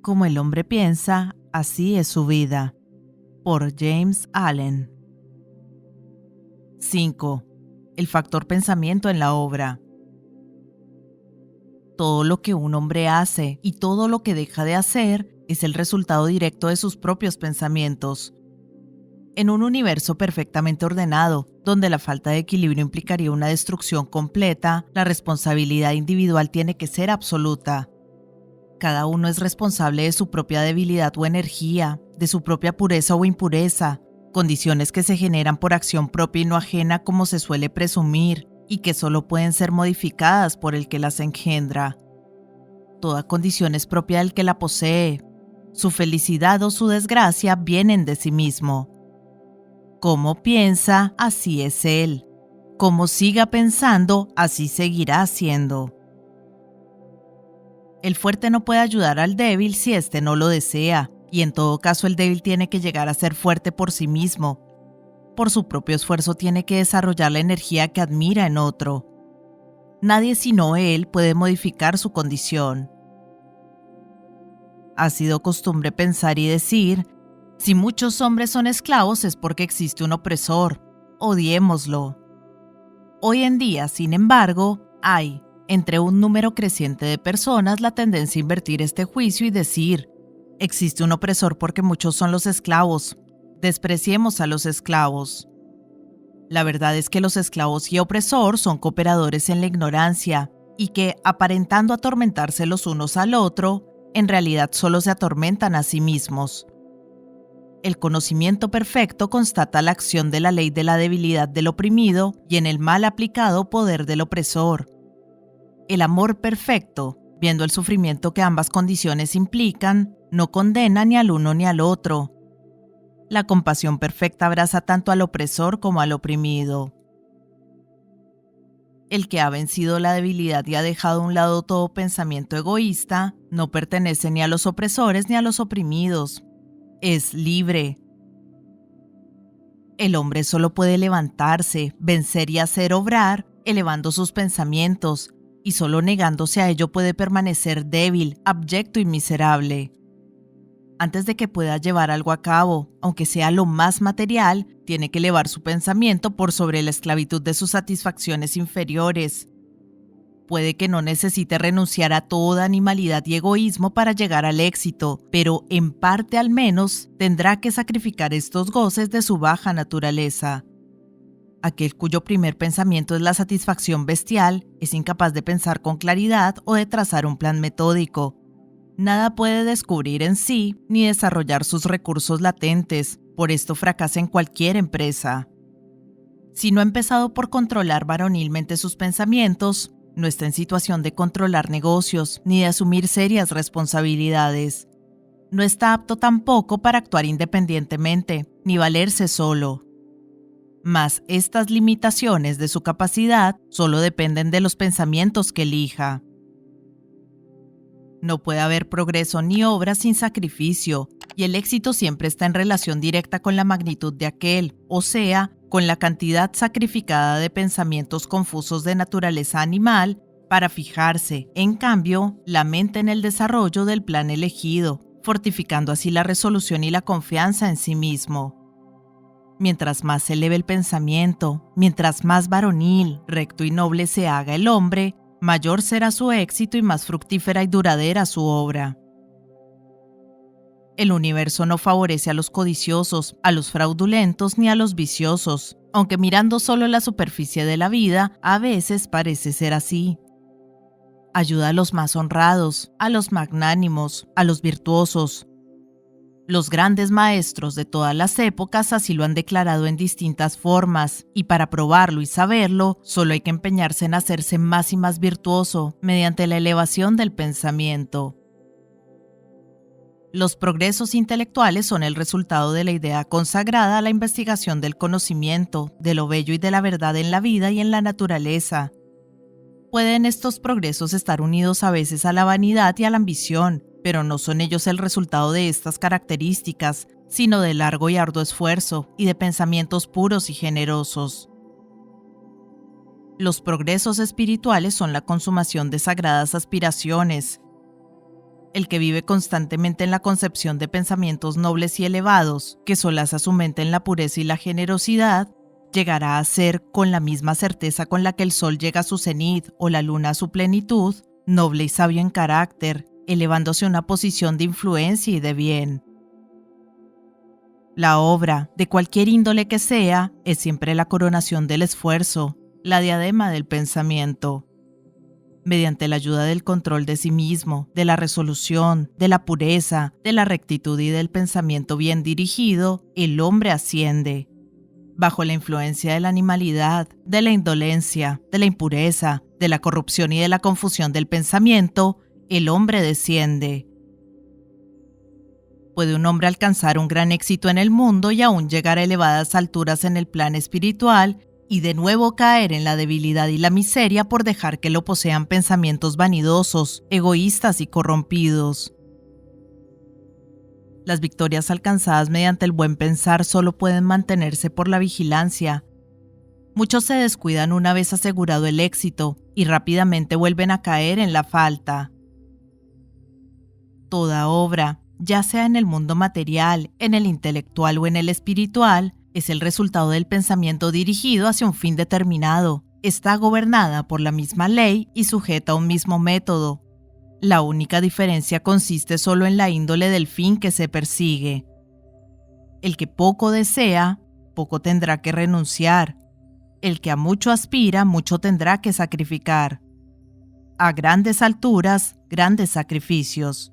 Como el hombre piensa, así es su vida. Por James Allen. 5. El factor pensamiento en la obra. Todo lo que un hombre hace y todo lo que deja de hacer es el resultado directo de sus propios pensamientos. En un universo perfectamente ordenado, donde la falta de equilibrio implicaría una destrucción completa, la responsabilidad individual tiene que ser absoluta. Cada uno es responsable de su propia debilidad o energía, de su propia pureza o impureza, condiciones que se generan por acción propia y no ajena como se suele presumir, y que solo pueden ser modificadas por el que las engendra. Toda condición es propia del que la posee. Su felicidad o su desgracia vienen de sí mismo. Como piensa, así es él. Como siga pensando, así seguirá siendo. El fuerte no puede ayudar al débil si éste no lo desea, y en todo caso el débil tiene que llegar a ser fuerte por sí mismo. Por su propio esfuerzo tiene que desarrollar la energía que admira en otro. Nadie sino él puede modificar su condición. Ha sido costumbre pensar y decir: si muchos hombres son esclavos es porque existe un opresor, odiémoslo. Hoy en día, sin embargo, hay, entre un número creciente de personas, la tendencia a invertir este juicio y decir: existe un opresor porque muchos son los esclavos, despreciemos a los esclavos. La verdad es que los esclavos y opresor son cooperadores en la ignorancia y que, aparentando atormentarse los unos al otro, en realidad solo se atormentan a sí mismos. El conocimiento perfecto constata la acción de la ley de la debilidad del oprimido y en el mal aplicado poder del opresor. El amor perfecto, viendo el sufrimiento que ambas condiciones implican, no condena ni al uno ni al otro. La compasión perfecta abraza tanto al opresor como al oprimido. El que ha vencido la debilidad y ha dejado a un lado todo pensamiento egoísta, no pertenece ni a los opresores ni a los oprimidos. Es libre. El hombre solo puede levantarse, vencer y hacer obrar, elevando sus pensamientos, y solo negándose a ello puede permanecer débil, abyecto y miserable. Antes de que pueda llevar algo a cabo, aunque sea lo más material, tiene que elevar su pensamiento por sobre la esclavitud de sus satisfacciones inferiores. Puede que no necesite renunciar a toda animalidad y egoísmo para llegar al éxito, pero en parte al menos tendrá que sacrificar estos goces de su baja naturaleza. Aquel cuyo primer pensamiento es la satisfacción bestial es incapaz de pensar con claridad o de trazar un plan metódico. Nada puede descubrir en sí ni desarrollar sus recursos latentes, por esto fracasa en cualquier empresa. Si no ha empezado por controlar varonilmente sus pensamientos, no está en situación de controlar negocios ni de asumir serias responsabilidades. No está apto tampoco para actuar independientemente, ni valerse solo. Mas estas limitaciones de su capacidad solo dependen de los pensamientos que elija. No puede haber progreso ni obra sin sacrificio, y el éxito siempre está en relación directa con la magnitud de aquel, o sea, con la cantidad sacrificada de pensamientos confusos de naturaleza animal para fijarse, en cambio, la mente en el desarrollo del plan elegido, fortificando así la resolución y la confianza en sí mismo. Mientras más se eleve el pensamiento, mientras más varonil, recto y noble se haga el hombre, mayor será su éxito y más fructífera y duradera su obra. El universo no favorece a los codiciosos, a los fraudulentos ni a los viciosos, aunque mirando solo la superficie de la vida, a veces parece ser así. Ayuda a los más honrados, a los magnánimos, a los virtuosos. Los grandes maestros de todas las épocas así lo han declarado en distintas formas, y para probarlo y saberlo, solo hay que empeñarse en hacerse más y más virtuoso mediante la elevación del pensamiento. Los progresos intelectuales son el resultado de la idea consagrada a la investigación del conocimiento, de lo bello y de la verdad en la vida y en la naturaleza. Pueden estos progresos estar unidos a veces a la vanidad y a la ambición, pero no son ellos el resultado de estas características, sino de largo y arduo esfuerzo y de pensamientos puros y generosos. Los progresos espirituales son la consumación de sagradas aspiraciones. El que vive constantemente en la concepción de pensamientos nobles y elevados, que solaza su mente en la pureza y la generosidad, llegará a ser, con la misma certeza con la que el sol llega a su cenit o la luna a su plenitud, noble y sabio en carácter, elevándose a una posición de influencia y de bien. La obra, de cualquier índole que sea, es siempre la coronación del esfuerzo, la diadema del pensamiento. Mediante la ayuda del control de sí mismo, de la resolución, de la pureza, de la rectitud y del pensamiento bien dirigido, el hombre asciende. Bajo la influencia de la animalidad, de la indolencia, de la impureza, de la corrupción y de la confusión del pensamiento, el hombre desciende. ¿Puede un hombre alcanzar un gran éxito en el mundo y aún llegar a elevadas alturas en el plan espiritual y de nuevo caer en la debilidad y la miseria por dejar que lo posean pensamientos vanidosos, egoístas y corrompidos? Las victorias alcanzadas mediante el buen pensar solo pueden mantenerse por la vigilancia. Muchos se descuidan una vez asegurado el éxito y rápidamente vuelven a caer en la falta. Toda obra, ya sea en el mundo material, en el intelectual o en el espiritual, es el resultado del pensamiento dirigido hacia un fin determinado. Está gobernada por la misma ley y sujeta a un mismo método. La única diferencia consiste solo en la índole del fin que se persigue. El que poco desea, poco tendrá que renunciar. El que a mucho aspira, mucho tendrá que sacrificar. A grandes alturas, grandes sacrificios.